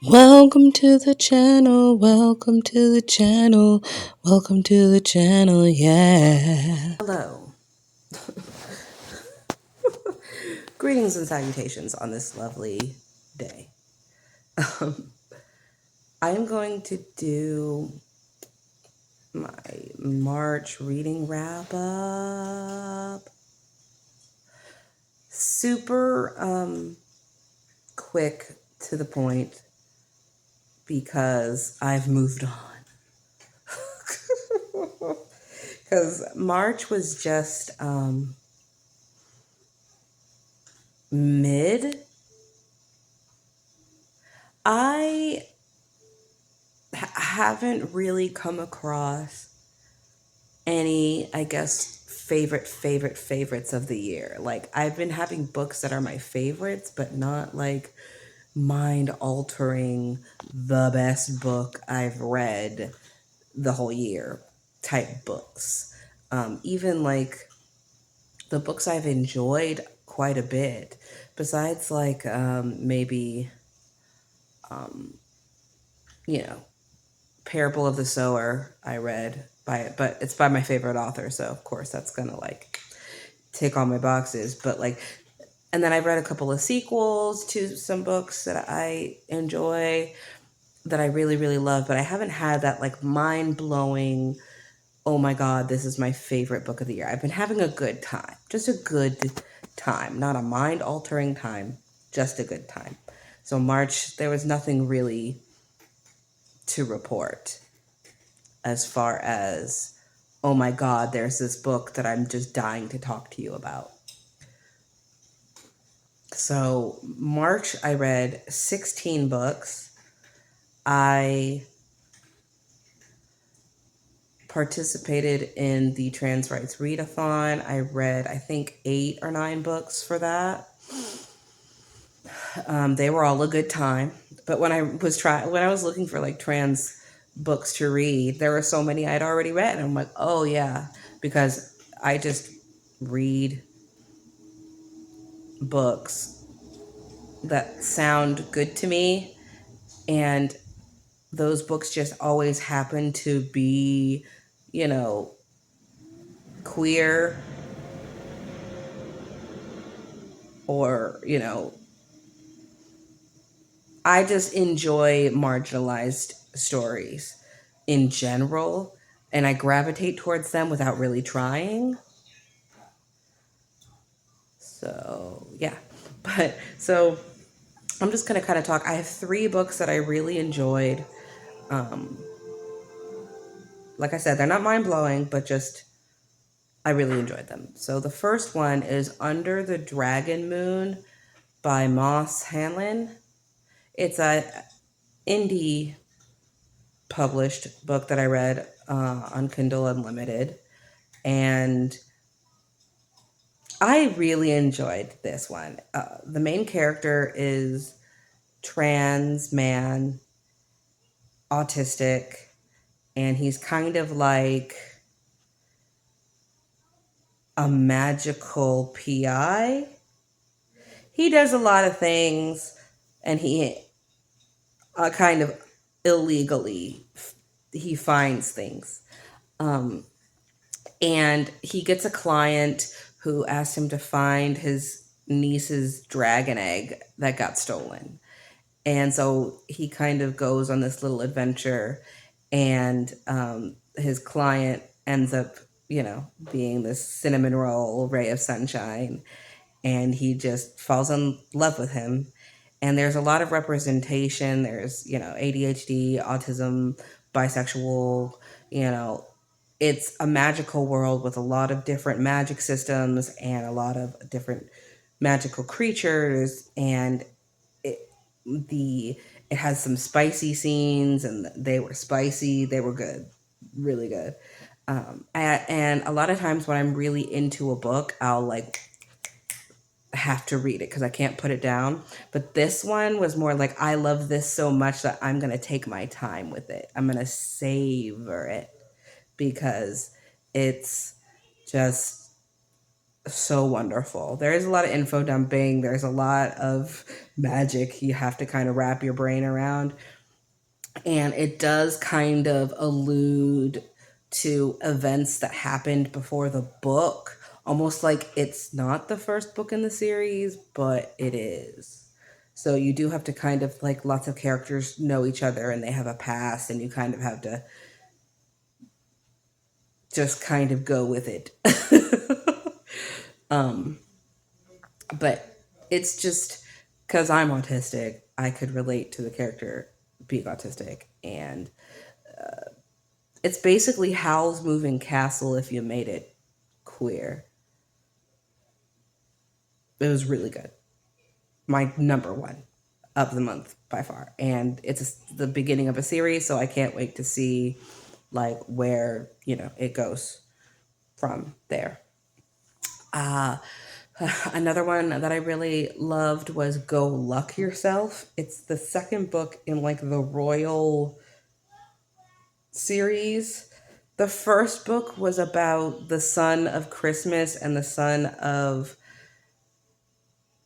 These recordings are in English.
Welcome to the channel, welcome to the channel, welcome to the channel, yeah. Hello. Greetings and salutations on this lovely day. I am going to do my March reading wrap up. Super quick to the point because I've moved on. Because March was just mid. I haven't really come across any, I guess, favorites of the year. Like, I've been having books that are my favorites, but not like mind altering, the best book I've read the whole year type books. Even like the books I've enjoyed quite a bit, besides like maybe, um, you know, Parable of the Sower I read by it, but it's by my favorite author, so of course that's gonna like tick all my boxes. But like, and then I've read a couple of sequels to some books that I enjoy, that I really, really love, but I haven't had that like mind blowing, oh my God, this is my favorite book of the year. I've been having a good time, just a good time, not a mind altering time, just a good time. So March, there was nothing really to report as far as, oh my God, there's this book that I'm just dying to talk to you about. So March, I read 16 books. I participated in the Trans Rights Readathon. I read, I think, 8 or 9 books for that. They were all a good time. But when I was looking for like trans books to read, there were so many I'd already read. And I'm like, oh yeah, because I just read books that sound good to me, and those books just always happen to be, you know, queer, or, you know, I just enjoy marginalized stories in general, and I gravitate towards them without really trying. So, yeah. But so I'm just going to kind of talk. I have 3 books that I really enjoyed. Um, like I said, they're not mind blowing, but just I really enjoyed them. So the first one is Under the Dragon Moon by Moss Hanlon. It's a indie published book that I read on Kindle Unlimited, and I really enjoyed this one. The main character is trans man, autistic, and he's kind of like a magical PI. He does a lot of things, and he kind of illegally he finds things. Um, and he gets a client who asks him to find his niece's dragon egg that got stolen. And so he kind of goes on this little adventure, and his client ends up, you know, being this cinnamon roll ray of sunshine, and he just falls in love with him. And there's a lot of representation. There's, you know, ADHD, autism, bisexual, you know, it's a magical world with a lot of different magic systems and a lot of different magical creatures. And it, it has some spicy scenes, and they were spicy. They were good, really good. And a lot of times when I'm really into a book, I'll like have to read it because I can't put it down. But this one was more like, I love this so much that I'm going to take my time with it. I'm going to savor it because it's just so wonderful. There is a lot of info dumping. There's a lot of magic you have to kind of wrap your brain around. And it does kind of allude to events that happened before the book, almost like it's not the first book in the series, but it is. So you do have to kind of like lots of characters know each other and they have a past, and you kind of have to just kind of go with it. But it's just because I'm autistic, I could relate to the character being autistic. And it's basically Howl's Moving Castle if you made it queer. It was really good. My number one of the month by far. And it's the beginning of a series, so I can't wait to see like where, it goes from there. Another one that I really loved was Go Luck Yourself. It's the second book in like the Royal series. The first book was about the son of Christmas and the son of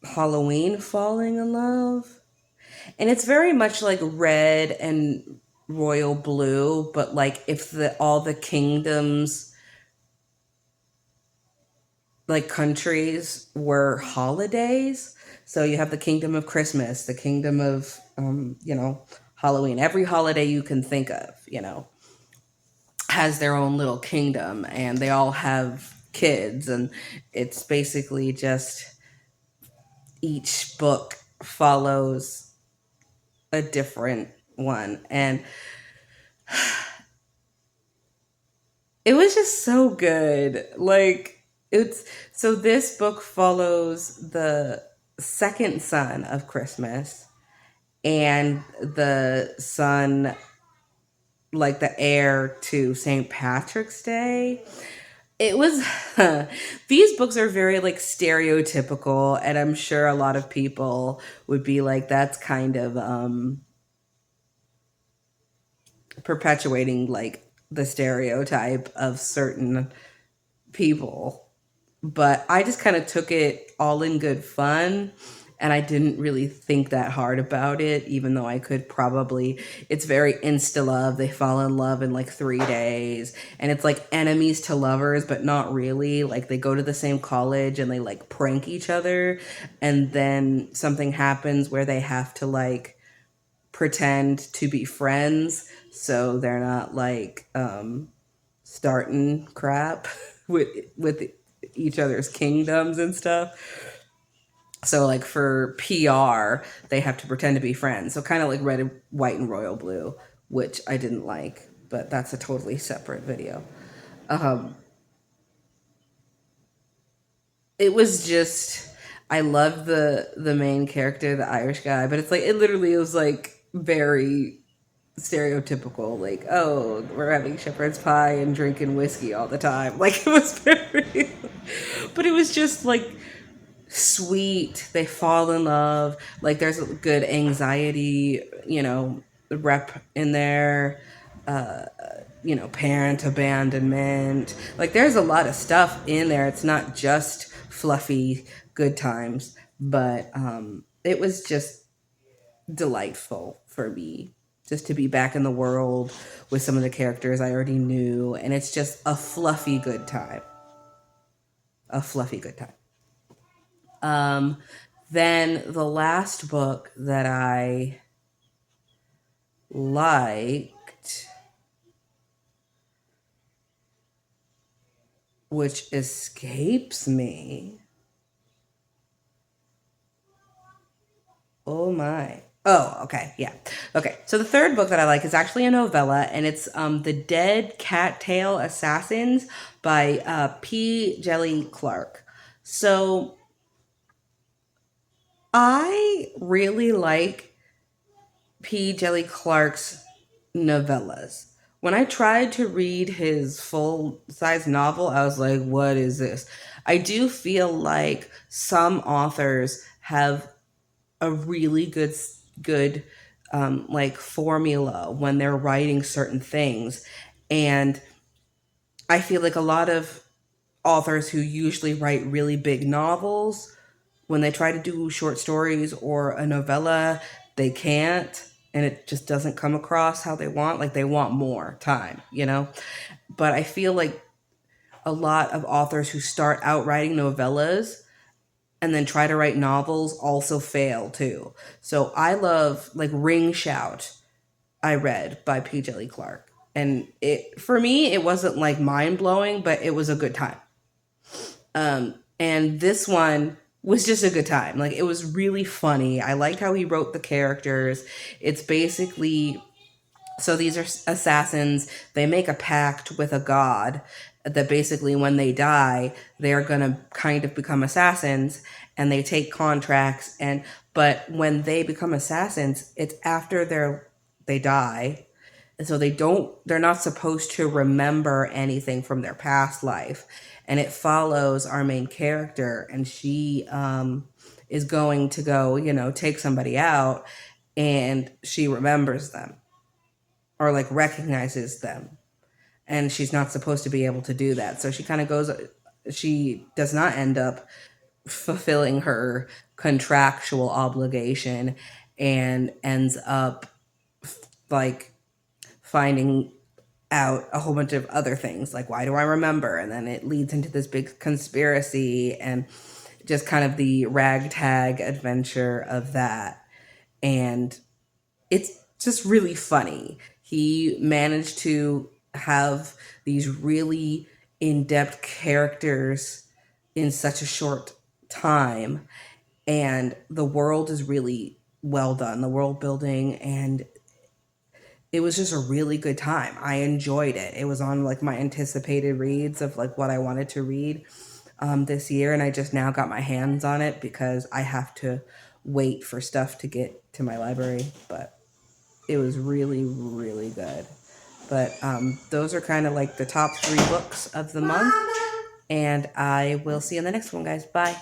Halloween falling in love. And it's very much like red and royal blue, but like if all the kingdoms, like countries, were holidays. So you have the kingdom of Christmas, the kingdom of Halloween, every holiday you can think of, has their own little kingdom, and they all have kids, and it's basically just each book follows a different one. And it was just so good. Like, so this book follows the second son of Christmas and the son, like the heir to St. Patrick's Day. It was these books are very like stereotypical, and I'm sure a lot of people would be like, that's kind of perpetuating like the stereotype of certain people. But I just kind of took it all in good fun, and I didn't really think that hard about it, even though I could probably. It's very insta love. They fall in love in like 3 days, and it's like enemies to lovers, but not really. Like they go to the same college and they like prank each other, and then something happens where they have to like pretend to be friends, so they're not like starting crap with each other's kingdoms and stuff. So like for PR, they have to pretend to be friends. So kind of like red, white, and royal blue, which I didn't like, but that's a totally separate video. It was just, I love the main character, the Irish guy, but it's like it literally was like very stereotypical, like, oh, we're having shepherd's pie and drinking whiskey all the time. Like it was very but it was just like sweet. They fall in love. Like there's a good anxiety, rep in there. Parent abandonment. Like there's a lot of stuff in there. It's not just fluffy good times, but it was just delightful for me just to be back in the world with some of the characters I already knew, and it's just a fluffy good time. A fluffy good time. Then the last book that I liked, which escapes me. Oh my. Oh, okay. Yeah. Okay. So the third book that I like is actually a novella, and it's The Dead Cattail Assassins by P. Djeli Clark. So I really like P. Djeli Clark's novellas. When I tried to read his full size novel, I was like, what is this? I do feel like some authors have a really good like formula when they're writing certain things, and I feel like a lot of authors who usually write really big novels, when they try to do short stories or a novella, they can't, and it just doesn't come across how they want. Like, they want more time, you know? But I feel like a lot of authors who start out writing novellas and then try to write novels also fail too. So I love, like, Ring Shout, I read by P. Djeli Clark. And it, for me, it wasn't like mind blowing, but it was a good time. And this one was just a good time. Like, it was really funny. I liked how he wrote the characters. It's basically, so these are assassins. They make a pact with a god that basically when they die, they're going to kind of become assassins, and they take contracts. And but when they become assassins, it's after they die. And so they're not supposed to remember anything from their past life. And it follows our main character, and she is going to go, take somebody out, and she remembers them, or like recognizes them. And she's not supposed to be able to do that. So she kind of goes, she does not end up fulfilling her contractual obligation, and ends up like finding out a whole bunch of other things, like, why do I remember? And then it leads into this big conspiracy, and just kind of the ragtag adventure of that. And it's just really funny. He managed to have these really in-depth characters in such a short time, and the world is really well done, the world building, and it was just a really good time. I enjoyed it. It was on like my anticipated reads of like what I wanted to read this year, and I just now got my hands on it because I have to wait for stuff to get to my library. But it was really, really good. But those are kind of like the top 3 books of the month, and I will see you in the next one, guys. Bye.